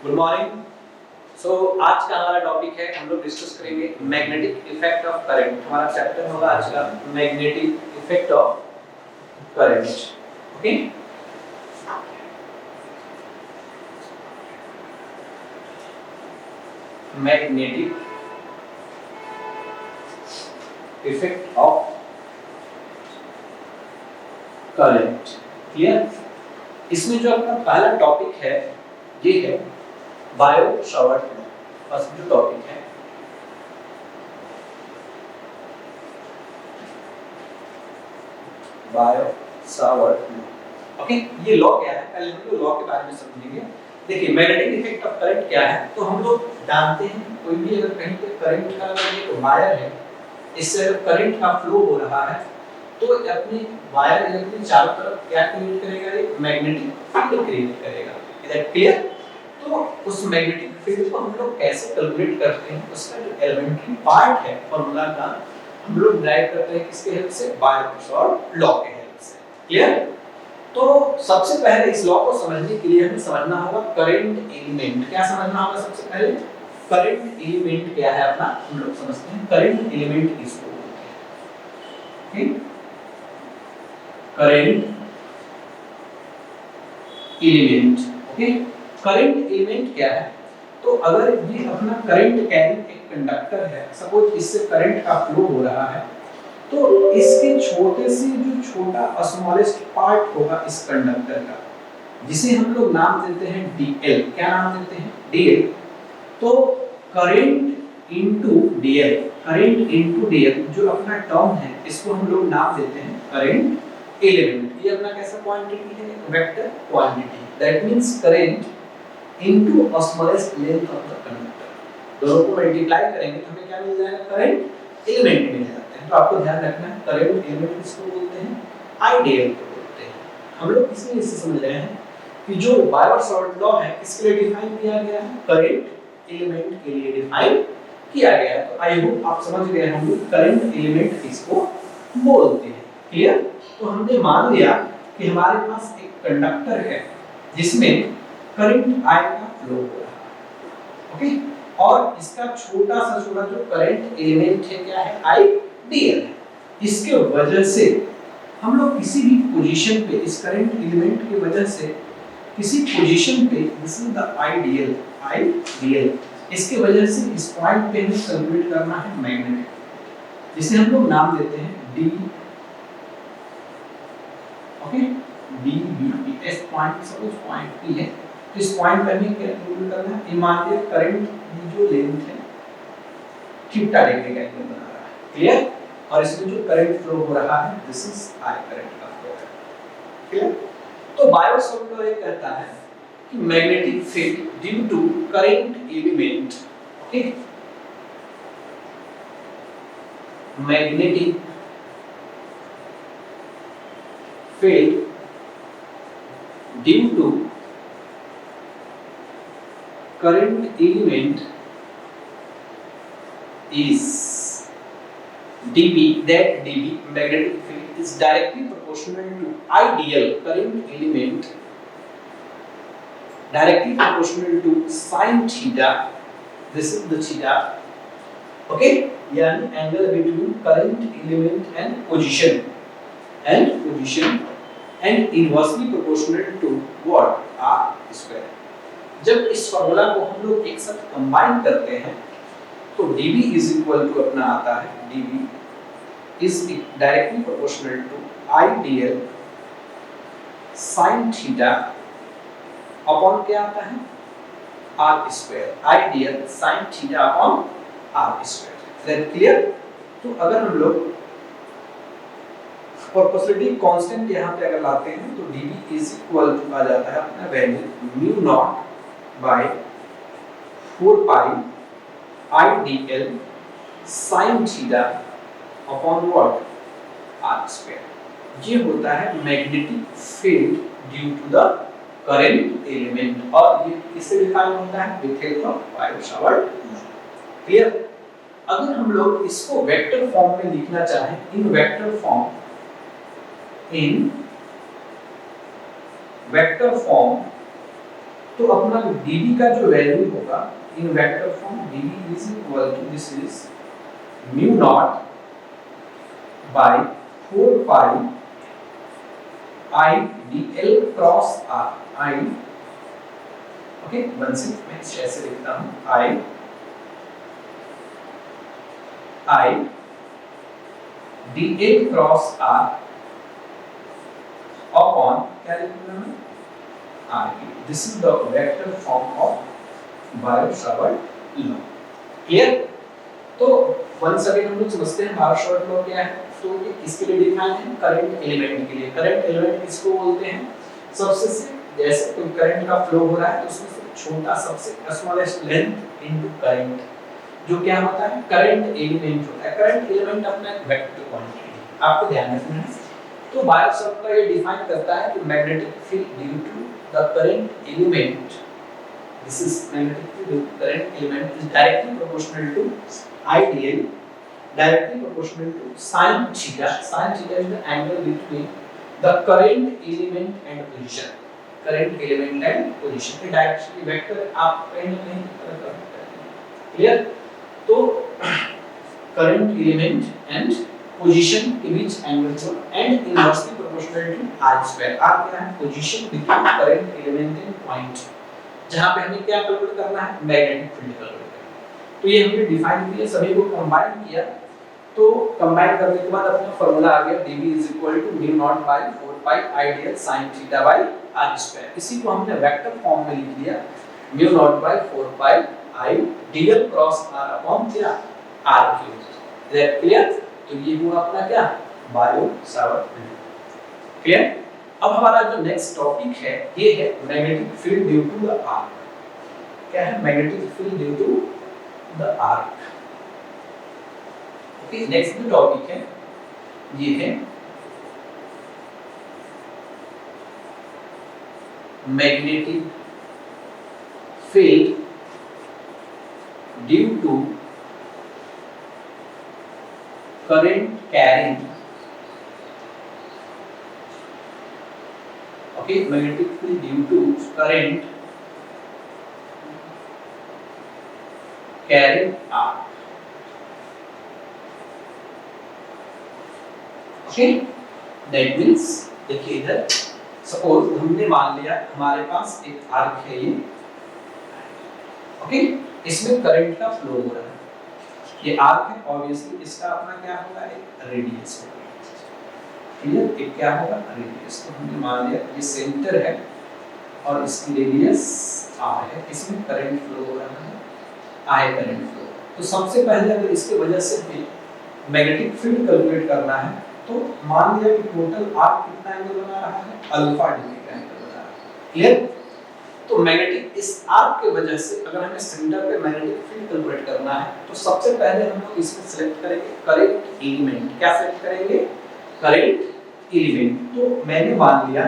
Good morning. आज का हमारा टॉपिक है, हम लोग डिस्कस करेंगे मैग्नेटिक इफेक्ट ऑफ करंट। हमारा चैप्टर होगा आज का magnetic effect of current. Okay, magnetic effect of current. Clear? इसमें जो अपना पहला टॉपिक है ये है बायो-सावर्ट लॉ। फर्स्ट जो टॉपिक है बायो-सावर्ट लॉ। ओके, ये लॉ क्या है? पहले हम लोग लॉ के बारे में समझेंगे। देखिए, मैग्नेटिक इफेक्ट ऑफ करंट क्या है, तो हम लोग जानते हैं कोई भी अगर कहीं पे करंट का एक वायर है, इससे करंट का फ्लो हो रहा है, तो अपने वायर के चारों तरफ क्या क्रिएट करेगा? एक मैग्नेटिक फील्ड क्रिएट करेगा। Is that clear? तो उस मैग्नेटिक फील्ड को हम लोग कैसे कैलकुलेट करते हैं, उसका जो एलिमेंट्री पार्ट है फॉर्मूला का, हम लोग ड्राइव करते हैं किसके हेल्प से? बायो-सावर्ट लॉ के हेल्प से। क्लियर? तो सबसे पहले इस लॉ को समझने के लिए हमें समझना होगा करंट एलिमेंट। क्या समझना होगा सबसे पहले? करंट एलिमेंट क्या है अपना, हम लोग समझते हैं। करंट एलिमेंट किसको बोलते हैं? Current element. Okay, current element क्या है? तो अगर ये अपना करंट कैरिंग एक कंडक्टर है, सपोज इससे करंट का फ्लो हो रहा है, तो इसके छोटे से जो छोटा स्मॉलेस्ट पार्ट होगा इस कंडक्टर का, जिसे हम लोग नाम देते हैं dl। क्या नाम देते हैं? dl। तो current into dl, current into dl जो अपना टर्म है, इसको हम लोग नाम देते हैं करंट एलिमेंट। ये अपना कैसा क्वांटिटी है? Vector quantity. That means current into smallest length of the conductor. दोनों को मल्टीप्लाई करेंगे तो हमें क्या मिल जाएगा? करंट एलिमेंट मिल जाता है। तो आपको ध्यान रखना है करंट एलिमेंट किसको बोलते हैं? आइडियल को बोलते हैं। हम लोग इसमें इससे समझ रहे हैं कि जो बायो-सावर्ट लॉ है किसके लिए डिफाइन किया गया है? करंट एलिमेंट के लिए डिफाइन किया गया है। तो आई होप आप समझ गए होंगे करंट एलिमेंट किसको बोलते हैं। क्लियर? तो हमने मान लिया कि हमारे पास एक कंडक्टर है जिसमें करंट आएगा, फ्लो हो रहा है। ओके, और इसका छोटा सा जो करंट एलिमेंट है क्या है? आइडियल है। इसके वजह से हम लोग किसी भी पोजीशन पे इस करंट एलिमेंट की वजह से किसी पोजीशन पे, this is the ideal, ideal, इसके वजह से इस पॉइंट पे हमें कैलकुलेट करना है मैग्नेटिक, जिसे हम लोग नाम देते हैं डी। ओके, डी बी इस पॉइंट, सपोज पॉइंट पी है, तो इस पॉइंट पे हमें कैलकुलेट करना है। मान लीजिए करंट की जो लेंथ है थीटा डिग्री का एंगल बना रहा है। क्लियर? और इसमें जो करंट फ्लो हो रहा है, दिस इज आई करंट का फ्लो है। क्लियर? तो बायो-सावर्ट लॉ ये कहता है कि magnetic field due to current element, okay, magnetic field due to current element is dB, that dB magnetic field is directly proportional to ideal current element, directly proportional to sin theta. This is the theta. Okay, yani angle between current element and position and inversely proportional to what? R square. जब इस formula को हम लोग एक साथ combine करते हैं तो dB इज इक्वल टू अपना आता है, dB is directly proportional to I dl sin theta upon क्या आता है? R square. I dl sin theta upon R square. That clear? तो अगर हम लोग प्रोपोर्शनलिटी कांस्टेंट यहां पे अगर लाते हैं तो dB इज इक्वल टू आ जाता है अपना value mu naught by 4 pi IDL sin theta upon what? R square। ये होता है magnetic field due to the current element, और ये किससे डिफाइन होता है? With help of Biot Savart law. Clear? अगर हम लोग इसको वेक्टर फॉर्म में लिखना चाहें, इन वेक्टर फॉर्म तो अपना dv का जो वैल्यू होगा in vector form dv is equal to this is mu not by 4 pi I dl cross r I okay one से मैं इसे ऐसे लिखता हूं I dl cross r upon क्या लिखूंगा मैं r this is the vector form of Biot Savart law clear. तो वन सेकंड हम लोग समझते हैं बायो-सावर्ट लॉ क्या है। तो ये किसके लिए डिफाइन है, करंट एलिमेंट के लिए। करंट एलिमेंट किसको बोलते हैं, सबसे से जैसे कोई करंट का फ्लो हो रहा है तो उसमें से छोटा सबसे स्मॉलेस्ट लेंथ इनटू करंट जो क्या होता है करंट एलिमेंट होता है। करंट एलिमेंट अपना एक वेक्टर क्वांटिटी आपको ध्यान रखना है। तो बायो-सावर्ट लॉ ये डिफाइन करता है कि magnetic field due to the current element this is magnetic field current element is directly proportional to ideal directly proportional to sin theta. Sin theta is the angle between the current element and position. Current element and position. ये directly vector आप कहीं ना कहीं पता कर सकते हैं। Clear. तो current element and position के बीच एंगल जो and inversely proportional to r square। r क्या है, position between current element and point जहां पे हमें क्या कैलकुलेट करना है, मैग्नेटिक फील्ड कैलकुलेट करना है। तो ये हमने डिफाइन किया, सभी को कंबाइन किया। तो कंबाइन करने के बाद अपना फार्मूला आ गया dv mu not by 4 pi I dl sin theta by r square. इसी को हमने वेक्टर फॉर्म में लिख दिया mu not by 4 pi I dl cross r upon क्या r क्यूब। Is clear. तो ये हुआ अपना क्या बायो-सावर्ट लॉ। क्लियर। अब हमारा जो नेक्स्ट टॉपिक है ये है magnetic field due to the arc. क्या है, magnetic field due to the arc. Okay next जो टॉपिक है ये है magnetic field due to current carrying okay magnetic field due to current carrying arc okay that means देखिए इधर suppose हमने मान लिया हमारे पास एक आर्क है ये ओके इसमें करंट का फ्लो हो रहा है। ये आर्क है ऑब्वियसली इसका अपना क्या होगा एक रेडियस होगा। क्लियर। एक क्या होगा रेडियस। तो हमने मान लिया ये सेंटर है और इसकी रेडियस r है। इसमें करंट फ्लो हो रहा है I करंट फ्लो। तो सबसे पहले अगर इसके वजह से भी मैग्नेटिक फील्ड कैलकुलेट करना है तो मान लिया कि टोटल आर्क कितना एंगल बना रहा है अल्फा डिग्री का एंगल बना रहा है। क्लियर। तो मैग्नेटिक इस आर्क के वजह से अगर हमें सेंटर पे मैग्नेटिक फील्ड कैलकुलेट करना है तो सबसे पहले हम लोग इसमें सिलेक्ट करेंगे करंट एलिमेंट। क्या सिलेक्ट करेंगे, करंट एलिमेंट। तो मैंने मान लिया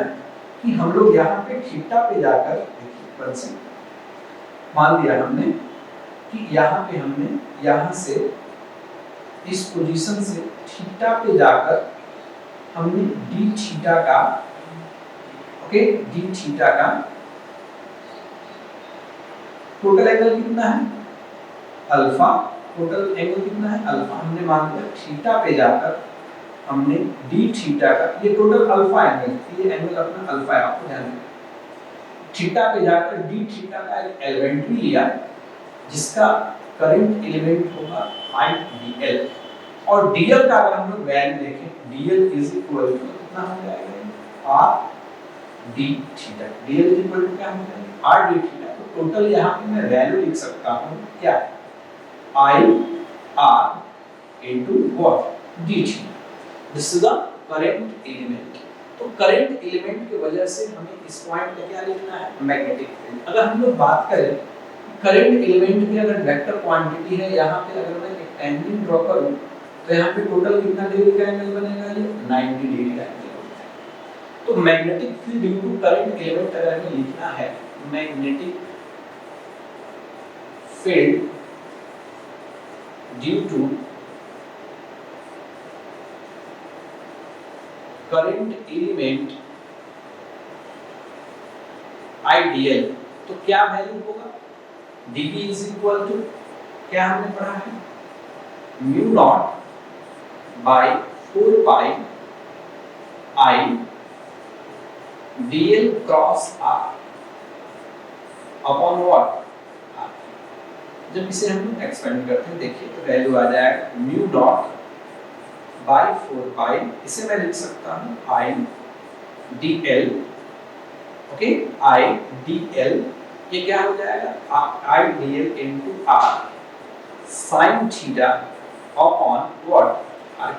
कि हम लोग यहाँ पे थीटा पे जाकर मान लिया हमने कि यहाँ पे हमने यहाँ से इस पोजीशन से थीटा पे जाकर हमने डी थीटा का ओके डी थीटा का टोटल एंगल कितना है अल्फा। टोटल एंगल कितना है अल्फा। हमने मान लिया थीटा पे जाकर हमने डी थीटा का ये टोटल अल्फा एंगल ये एंगल अपना अल्फा है आपको ध्यान रखना। थीटा पे जाकर डी थीटा का एक एलिमेंट्री लिया जिसका करंट एलिमेंट होगा I dl और dl का अगर हम लोग वैल्यू देखें dl इज इक्वल टू कितना हो जाएगा r d theta. dl is equal to क्या हो जाएगा r d थीटा। तो टोटल यहाँ पे मैं वैल्यू लिख सकता हूँ क्या I r into what d theta. This is the current element. तो करंट एलिमेंट की वजह से हमें इस पॉइंट पे क्या लिखना है मैग्नेटिक फील्ड। अगर हम लोग बात करें करंट एलिमेंट की अगर वेक्टर क्वांटिटी है यहाँ पे अगर मैं एक एंगल ड्रॉ करूँ तो यहाँ पे टोटल कितना डिग्री का एंगल बनेगा ये 90 डिग्री का एंगल बनेगा। तो magnetic field due to current element अगर हमें लिखना है magnetic field due to current element I dl तो क्या वैल्यू होगा? dv इज इक्वल टू, क्या हमने पढ़ा है, mu not by 4 pi i dl cross r upon what, r। जब इसे हम एक्सपेंड करते हैं देखिए तो वैल्यू आ जाएगा म्यू नॉट बाय 4 पाई, इसे मैं लिख सकता हूँ i dl, okay, i dl, ये क्या हो जाएगा i dl into r sin theta upon what, r।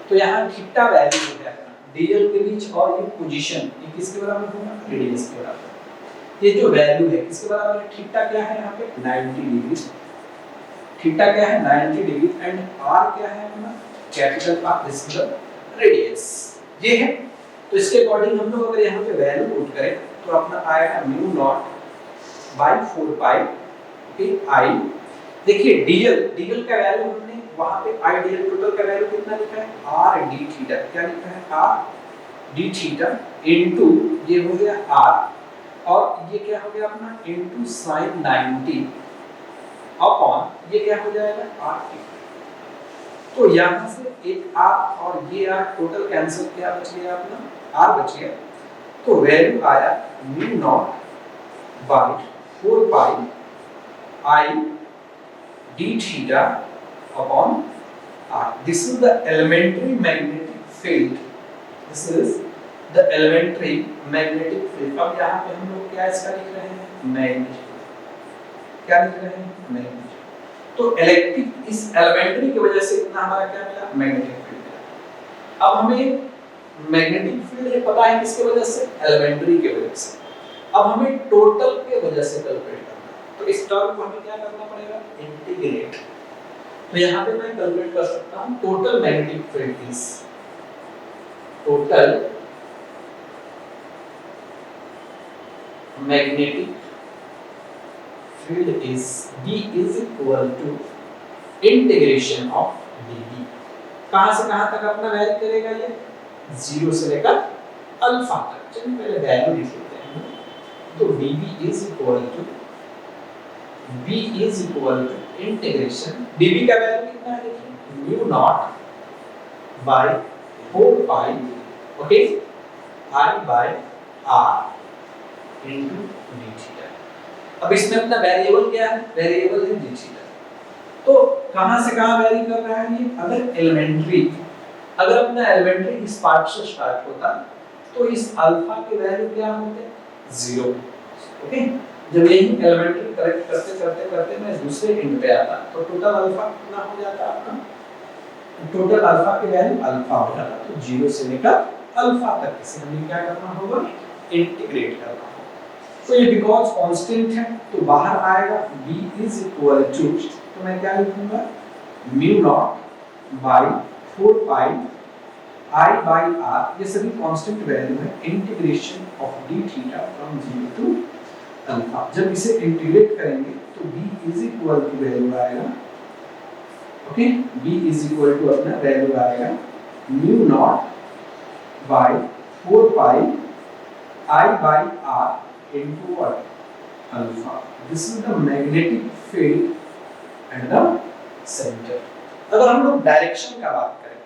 तो यहाँ थीटा वैल्यू हो जाएगा dl के बीच और ये पोजीशन, ये किसके बराबर होगा, रेडियस के बराबर। ये जो वैल्यू है किसके बराबर है, थीटा क्या है यहाँ पे 90 डिग्री, थीटा क्या है 90 डिग्री एंड r क्या है अपना capital R, this is the radius, ये है। तो इसके अकॉर्डिंग हम लोग अगर यहाँ पे वैल्यू पुट करें तो अपना आएगा mu not by 4 pi, okay, i, देखिए dl का वैल्यू हमने वहां पे i dl टोटल का वैल्यू कितना लिखा है, r d थीटा, क्या लिखा है, r d थीटा इनटू ये हो गया r, और ये क्या हो गया अपना इनटू sin 90 अपॉन ये क्या हो जाएगा r थीटा। तो यहाँ से एक r और ये r टोटल कैंसिल, क्या बच गया अपना r बच गया। तो वैल्यू आया mu not by 4 pi i d theta upon r। This is the elementary magnetic field, this is the elementary magnetic field. अब यहाँ पे हम लोग क्या इसका लिख रहे हैं, मैग्नेटिक, क्या लिख रहे हैं, मैग्नेटिक। तो इलेक्ट्रिक, इस एलिमेंट्री की वजह से इतना हमारा क्या मिला, मैग्नेटिक फील्ड मिला। अब हमें मैग्नेटिक फील्ड पता है किसके वजह से, एलिमेंट्री के वजह से। अब हमें टोटल के वजह से कैलकुलेट करना है, तो इस टर्म को हमें क्या करना पड़ेगा, इंटीग्रेट। तो यहाँ पे मैं कैलकुलेट कर सकता हूँ total magnetic field is, total magnetic field is B is equal to integration of dV। कहां से कहां तक अपना वैल्यू करेगा, ये 0 से लेकर अल्फा तक। चलिए पहले वैल्यू लिख लेते हैं। तो dV is equal to, B is equal to integration, dV का वैल्यू कितना है देखिए, mu not by 4 pi, okay, I by R into d theta. अब इसमें अपना वेरिएबल क्या है, वेरिएबल है d थीटा। तो कहां से कहां वेरी कर रहा है ये, अगर एलिमेंट्री, अगर अपना एलिमेंट्री इस पार्ट से स्टार्ट होता तो इस अल्फा के वैल्यू क्या होते, 0, ओके। जब यही एलिमेंट्री करेक्ट करते करते करते मैं दूसरे एंड पे आता तो टोटल अल्फा कितना हो जाता आपका, टोटल अल्फा के वैल्यू अल्फा हो जाता। तो 0 से लेकर अल्फा तक इसे हमें क्या करना होगा, इंटीग्रेट करना होगा। तो ये बिकॉज़ कांस्टेंट है तो बाहर आएगा b इज इक्वल टू, तो मैं क्या लिखूंगा, mu not by 4 pi i by r, ये सभी कांस्टेंट वैल्यू है, integration of d theta from 0 to alpha. जब इसे इंटीग्रेट करेंगे तो b is equal to value आएगा, okay, b is equal to अपना वैल्यू आएगा mu not by 4 pi i by r into what, alpha। This is the magnetic field at the center। अगर हम लोग डायरेक्शन का बात करें,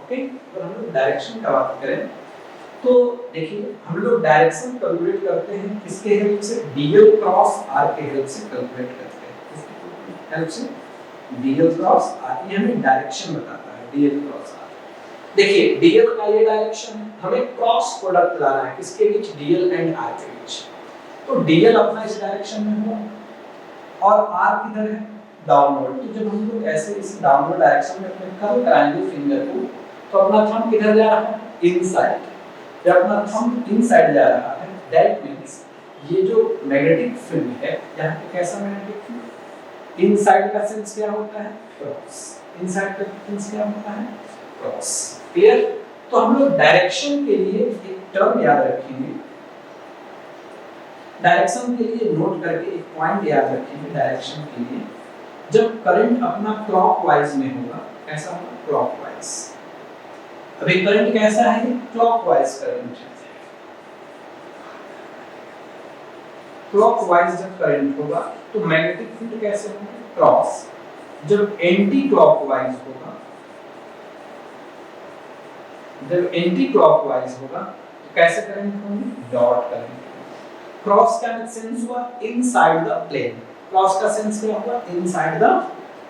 ओके, अगर हम लोग डायरेक्शन का बात करें तो देखिए हम लोग डायरेक्शन कैलकुलेट करते हैं किसके हेल्प से, dl क्रॉस r के हेल्प से कैलकुलेट करते हैं, किसके हेल्प से, dl क्रॉस r। ये हमें डायरेक्शन बताता है, dl क्रॉस r। देखिए dl का ये डायरेक्शन है, हमें क्रॉस प्रोडक्ट लाना है किसके बीच, dl एंड r के बीच। तो dl अपना इस डायरेक्शन में होगा और r किधर है, डाउनवर्ड। तो जब हम लोग ऐसे इस डाउनवर्ड डायरेक्शन में अपने कर्व कराएंगे फिंगर को, तो अपना थंब किधर जा रहा है, इनसाइड। जब अपना थंब इनसाइड जा रहा है, दैट मींस ये जो मैग्नेटिक फील्ड है यहाँ पे कैसा मैग्नेटिक फील्ड, इनसाइड का सेंस क्या होता है, क्रॉस। इनसाइड का सेंस क्या होता है, क्रॉस। क्लियर। तो हम लोग डायरेक्शन के लिए एक टर्म याद रखेंगे, डायरेक्शन के लिए नोट करके एक पॉइंट याद रखेंगे डायरेक्शन के लिए, जब करंट अपना क्लॉकवाइज में होगा, कैसा होगा, क्लॉकवाइज। अभी करंट कैसा है, क्लॉकवाइज करंट है। क्लॉकवाइज जब करंट होगा तो मैग्नेटिक फील्ड कैसे होंगे, क्रॉस। जब एंटी क्लॉकवाइज होगा, जब एंटी क्लॉकवाइज होगा तो कैसे करंट होंगे, डॉट करंट। क्रॉस का सेंस हुआ इनसाइड द प्लेन, क्रॉस का सेंस क्या हुआ, इनसाइड द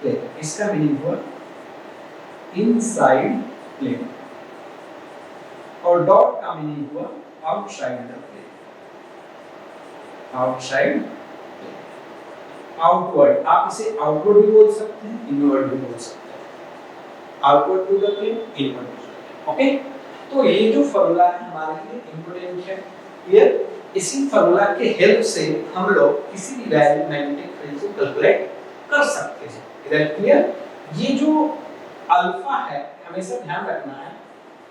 प्लेन, इसका मीनिंग हुआ इनसाइड प्लेन। और डॉट का मीनिंग हुआ outside the plane, outside, outward. आप इसे आउटवर्ड भी बोल सकते हैं, इनवर्ड भी बोल सकते हैं, outward to the plane, inward to the plane. Okay, तो ये जो फॉर्मूला है हमारे लिए इंपॉर्टेंट है, क्लियर। इसी फॉर्मूला के हेल्प से हम लोग किसी भी वैल्यू मैग्नेटिक फील्ड को कैलकुलेट कर सकते हैं, इधर क्लियर। ये जो अल्फा है हमेशा ध्यान रखना है,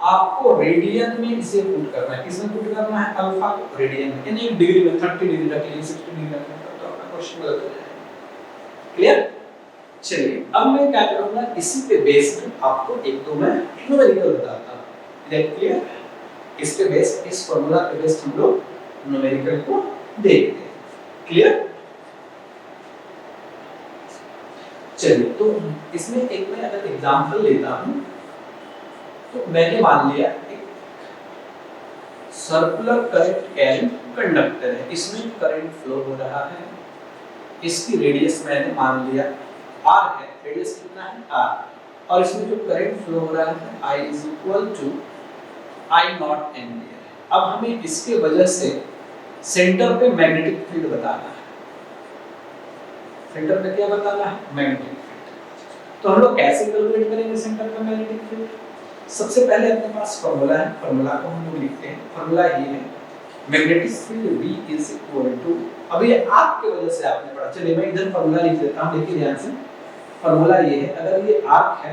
आपको रेडियन में इसे पुट करना है। किसमें पुट करना है, अल्फा को रेडियन में, यानी डिग्री में 30 डिग्री रख लीजिए, 60 डिग्री रख लीजिए, तो आपका क्वेश्चन गलत हो जाएगा, क्लियर। चलिए अब मैं क्या करूंगा, इसी पे बेस्ड आपको एक दो मैं न्यूमेरिकल बताता हूं, इधर क्लियर। इस पे बेस्ड, इस फार्मूला पे बेस्ड हम लोग न्यूमेरिकल को देखते हैं, क्लियर। चलिए तो इसमें एक मैं अगर एग्जांपल लेता हूं, तो मैंने मान लिया एक सर्कुलर करंट कैरिंग कंडक्टर है, इसमें करंट फ्लो हो रहा है, इसकी रेडियस मैंने मान लिया r है, रेडियस कितना है r, और इसमें जो करंट फ्लो हो रहा है I is equal to I not ampere. अब हमें इसके वजह से सेंटर पे मैग्नेटिक फील्ड बताना है, सेंटर पे क्या बताना है, मैग्नेटिक फील्ड। तो हम लोग कैसे कैलकुलेट करेंगे सेंटर पे मैग्नेटिक फील्ड, सबसे पहले अपने पास फार्मूला है, फार्मूला को हम लोग लिखते हैं। फार्मूला ये है magnetic field B is equal to, अब ये आर्क की वजह से आपने पढ़ा, चलिए मैं इधर फार्मूला लिख देता हूं, देखिए ध्यान से। फार्मूला ये है, अगर ये आर्क है,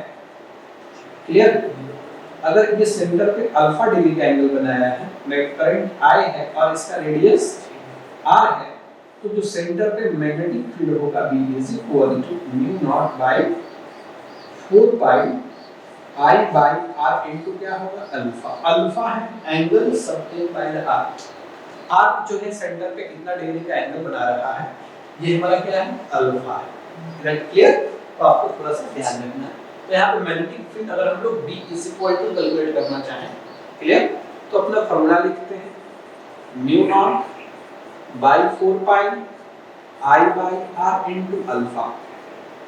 क्लियर, अगर ये सेंटर पे अल्फा डिग्री का एंगल बनाया है, करंट I है और इसका रेडियस r है, तो जो सेंटर पे मैग्नेटिक फील्ड होगा B is equal to mu not by 4 pi I by r into क्या होगा, अल्फा। अल्फा है angle subtend by the arc, arc जो है सेंटर पे कितना डिग्री का एंगल बना रहा है, ये हमारा क्या है, अल्फा है, राइट, क्लियर। तो आपको थोड़ा सा ध्यान रखना है। तो यहाँ पे मैग्नेटिक फील्ड अगर हम लोग B is equal to calculate करना चाहें, क्लियर, तो अपना फार्मूला लिखते हैं mu not by 4 pi I by r into alpha.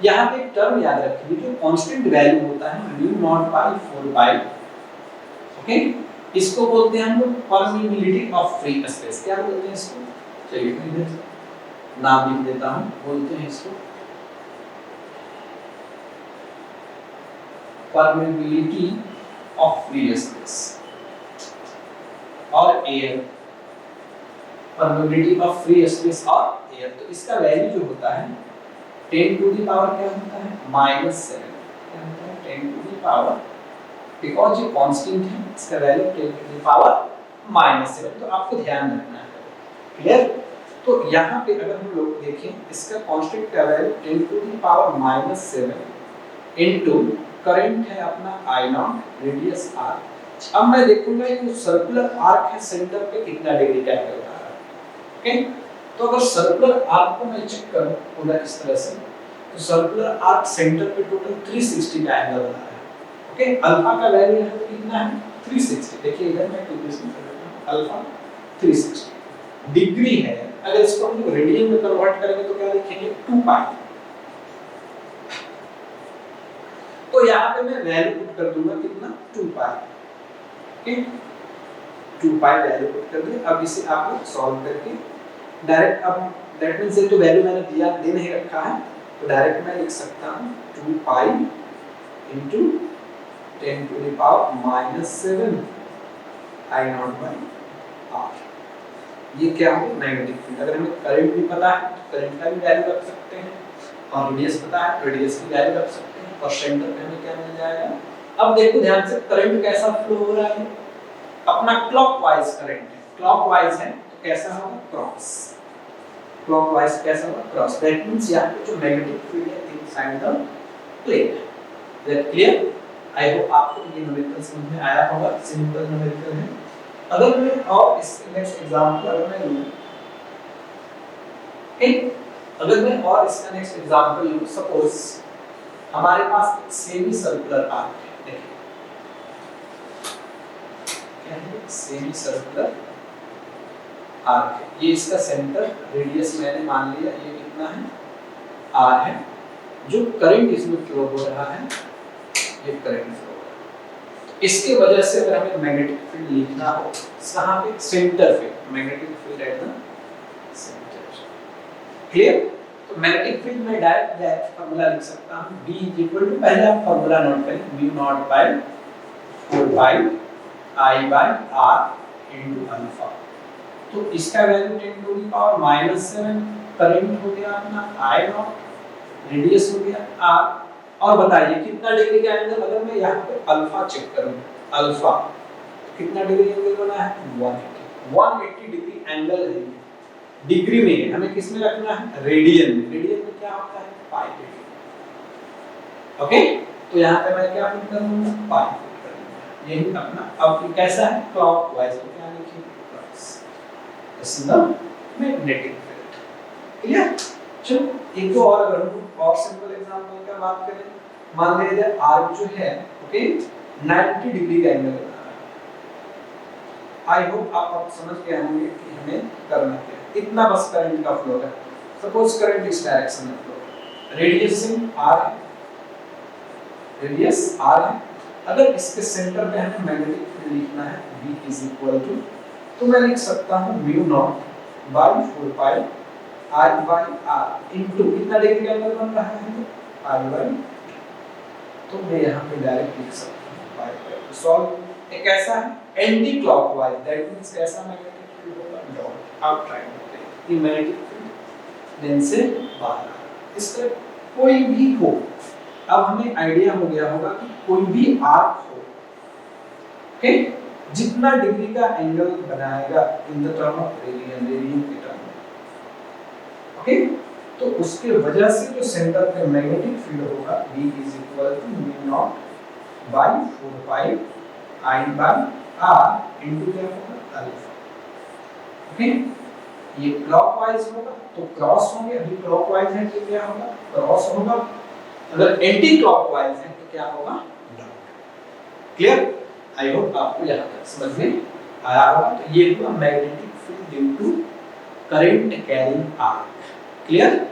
यहाँ पे एक टर्म याद रखिए, जो कांस्टेंट वैल्यू होता है mu not by 4 pi, okay, इसको बोलते हैं हम लोग परमिबिलिटी ऑफ फ्री स्पेस। क्या बोलते हैं इसको, चलिए मैं इधर नाम लिख देता हूँ, बोलते हैं इसको परमिबिलिटी ऑफ फ्री स्पेस और air, permeability of free space और एयर। तो इसका वैल्यू जो होता है 10 टू द पावर क्या होता है, -7, क्या होता है 10 टू द पावर, बिकॉज़ ये कांस्टेंट है, इसका वैल्यू 10 टू द पावर -7। तो आपको ध्यान रखना है, क्लियर। तो यहाँ पे अगर हम लोग देखें, इसका कांस्टेंट का value 10 to the power -7 into current है अपना I नॉट, रेडियस r। अब मैं देखूंगा ये सर्कुलर आर्क है, सेंटर पे कितना डिग्री का एंगल बना रहा है, ओके। तो अगर सर्कुलर आर्क को मैं चेक करूं पूरा इस तरह से, तो सर्कुलर आर्क सेंटर पे टोटल 360 का एंगल बना रहा है, ओके। अल्फा का वैल्यू यहाँ पे कितना है, 360। देखिए इधर मैं कैलकुलेशन कर रहा हूं, अल्फा 360 डिग्री है। अगर इसको हम रेडियन में कन्वर्ट करेंगे तो क्या लिखेंगे, 2 पाई। तो यहाँ पे मैं वैल्यू पुट कर दूंगा कितना, 2 पाई, ओके, 2 पाई वैल्यू पुट कर दिया। अब इसे आप लोग सॉल्व करके डायरेक्ट, अब दैट मींस ये तो वैल्यू मैंने दिया दे नहीं रखा है, तो डायरेक्ट मैं लिख सकता हूं 2 pi into 10 to the power -7 I naught by r। ये क्या हो, मैग्नेटिक फील्ड। अगर हमें करंट भी पता है तो करंट का भी वैल्यू रख सकते हैं, और रेडियस पता है रेडियस की वैल्यू रख सकते हैं, और सेंटर पे हमें क्या मिल जाएगा। अब देखो ध्यान से, करंट कैसा फ्लो हो रहा है, अपना क्लॉकवाइज करंट है, क्लॉकवाइज है तो कैसा होगा, क्रॉस, क्लॉकवाइज कैसा होगा, क्रॉस। दैट मींस यहां पे जो मैग्नेटिक फील्ड है इनसाइड द प्लेन है, दैट क्लियर। आई होप आपको ये न्यूमेरिकल समझ में आया होगा, सिंपल न्यूमेरिकल है। अगर मैं और इसके नेक्स्ट एग्जांपल अगर मैं लूं, ओके, अगर मैं और इसका नेक्स्ट एग्जांपल लूं, सपोज हमारे पास एक सेमी सर्कुलर आर्क है, देखिए क्या है, सेमी सर्कुलर आर्क है, ये इसका सेंटर रेडियस मैंने मान लिया, ये कितना है, आर है, जो करंट इसमें फ्लो हो रहा है, ये करंट फ्लो हो रहा है। इसके वजह से अगर हमें मैग्नेटिक फील्ड लिखना हो, कहां पे, सेंटर पे, magnetic field at the centre, clear. तो मैग्नेटिक फील्ड में डायरेक्ट फार्मूला लिख सकता हूं, B इक्वल टू, पहले आप फार्मूला नोट करें, mu not by 4 pi I by R into alpha. तो इसका value 10 to the power -7, current हो गया अपना I नॉट, रेडियस हो गया R, और बताइए कितना डिग्री का एंगल, अगर मैं यहाँ पे अल्फा चेक करूं, अल्फा कितना डिग्री एंगल बना है, 180 डिग्री एंगल है, डिग्री में हमें किस में रखना है, रेडियन में, रेडियन में क्या होता है, पाई रेडियन, ओके। तो यहाँ पे मैं क्या पुट करूंगा, पाई पुट करूंगा, यही अपना, अब कैसा है, क्लॉकवाइज, तो क्या लिखेंगे, cross, this is the magnetic field, clear. चलो एक दो और, अगर हम और सिंपल एग्जांपल का बात करें, मान लीजिए आर्क जो है, ओके, 90 डिग्री का एंगल बना रहा है। आई होप आप अब समझ गए होंगे कि हमें करना क्या है, इतना बस करंट का फ्लो है। सपोज करंट इस डायरेक्शन में फ्लो, रेडियस आर है, रेडियस आर है, अगर इसके सेंटर पे हमें मैग्नेटिक फील्ड लिखना है, V इज इक्वल टू, तो मैं लिख सकता हूं mu not by 4 pi I by R into, कितना डिग्री का एंगल बन रहा है, I बाय, तो मैं यहाँ पे डायरेक्ट लिख सकता हूँ बाय बाय, सॉल्व। एक ऐसा है एंटी क्लॉकवाइज, दैट मींस कैसा मैग्नेटिक फील्ड होगा, डॉट, आप ट्राई करते हैं, ये मैग्नेटिक फील्ड लेंस से बाहर आ रहा है, इस तरह कोई भी हो। अब हमें आइडिया हो गया होगा कि कोई भी आर्क हो, ओके, जितना डिग्री का एंगल बनाएगा in the term of radian, radian के टर्म में, ओके, तो उसके वजह से जो सेंटर पे मैग्नेटिक फील्ड होगा, V is equal to mu not by 4 pi I by R into क्या होगा, अल्फा, ओके। ये क्लॉकवाइज होगा तो क्रॉस होंगे, अभी क्लॉकवाइज है तो क्या होगा, क्रॉस होगा, अगर एंटी क्लॉकवाइज है तो क्या होगा, डॉट, क्लियर। आई होप आपको यहाँ तक समझ में आया होगा। तो ये हुआ magnetic field due to current carrying arc, clear.